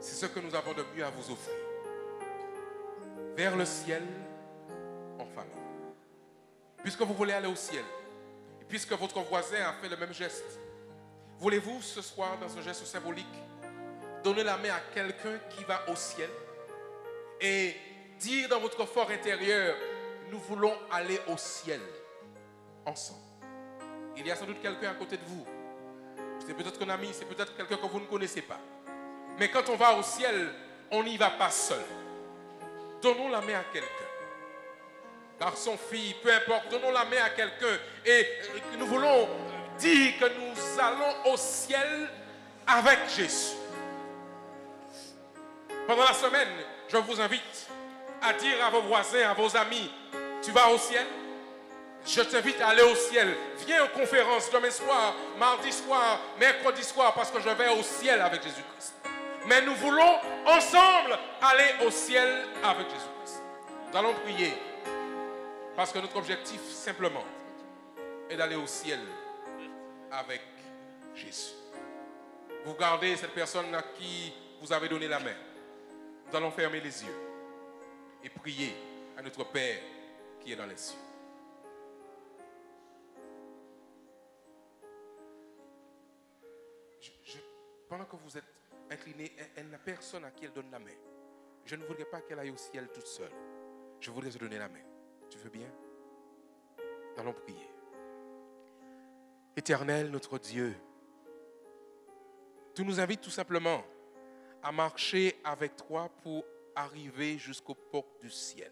c'est ce que nous avons de mieux à vous offrir. Vers le ciel, en famille. Puisque vous voulez aller au ciel, et puisque votre voisin a fait le même geste, voulez-vous ce soir, dans un geste symbolique, donner la main à quelqu'un qui va au ciel et dire dans votre fort intérieur, nous voulons aller au ciel ensemble. Il y a sans doute quelqu'un à côté de vous. C'est peut-être un ami, c'est peut-être quelqu'un que vous ne connaissez pas. Mais quand on va au ciel, on n'y va pas seul. Donnons la main à quelqu'un. Garçon, fille, peu importe, donnons la main à quelqu'un. Et nous voulons dire que nous allons au ciel avec Jésus. Pendant la semaine, je vous invite à dire à vos voisins, à vos amis, tu vas au ciel? Je t'invite à aller au ciel. Viens aux conférences demain soir, mardi soir, mercredi soir, parce que je vais au ciel avec Jésus-Christ. Mais nous voulons ensemble aller au ciel avec Jésus-Christ. Nous allons prier, parce que notre objectif, simplement, est d'aller au ciel avec Jésus. Vous gardez cette personne à qui vous avez donné la main. Nous allons fermer les yeux et prier à notre Père qui est dans les cieux. Pendant que vous êtes incliné, elle n'a personne à qui elle donne la main. Je ne voudrais pas qu'elle aille au ciel toute seule. Je voudrais se donner la main. Tu veux bien? Nous allons prier. Éternel, notre Dieu, tu nous invites tout simplement à marcher avec toi pour arriver jusqu'aux portes du ciel.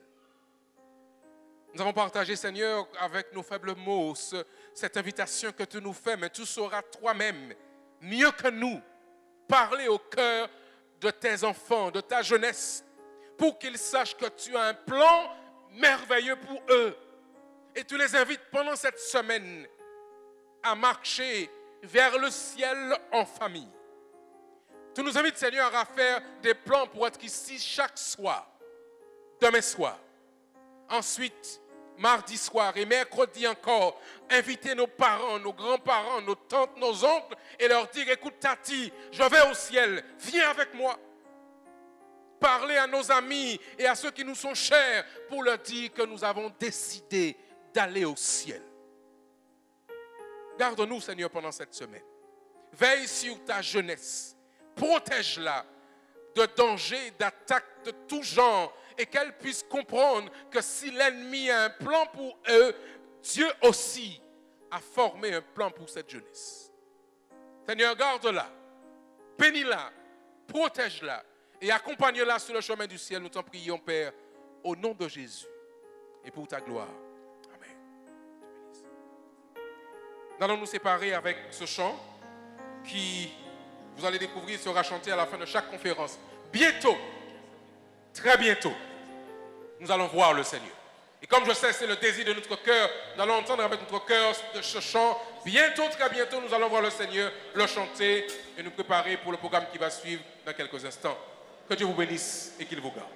Nous avons partagé, Seigneur, avec nos faibles mots, cette invitation que tu nous fais, mais tu sauras toi-même, mieux que nous, parler au cœur de tes enfants, de ta jeunesse, pour qu'ils sachent que tu as un plan merveilleux pour eux. Et tu les invites pendant cette semaine à marcher vers le ciel en famille. Tu nous invites, Seigneur, à faire des plans pour être ici chaque soir, demain soir. Ensuite, mardi soir et mercredi encore, inviter nos parents, nos grands-parents, nos tantes, nos oncles et leur dire, écoute Tati, je vais au ciel, viens avec moi. Parler à nos amis et à ceux qui nous sont chers pour leur dire que nous avons décidé d'aller au ciel. Garde-nous, Seigneur, pendant cette semaine. Veille sur ta jeunesse. Protège-la de dangers, d'attaques de tout genre et qu'elle puisse comprendre que si l'ennemi a un plan pour eux, Dieu aussi a formé un plan pour cette jeunesse. Seigneur, garde-la, bénis-la, protège-la et accompagne-la sur le chemin du ciel. Nous t'en prions, Père, au nom de Jésus et pour ta gloire. Amen. Nous allons nous séparer avec ce chant qui, vous allez découvrir, sera chanté à la fin de chaque conférence. Bientôt, très bientôt, nous allons voir le Seigneur. Et comme je sais, c'est le désir de notre cœur, nous allons entendre avec notre cœur de ce chant. Bientôt, très bientôt, nous allons voir le Seigneur, le chanter et nous préparer pour le programme qui va suivre dans quelques instants. Que Dieu vous bénisse et qu'il vous garde.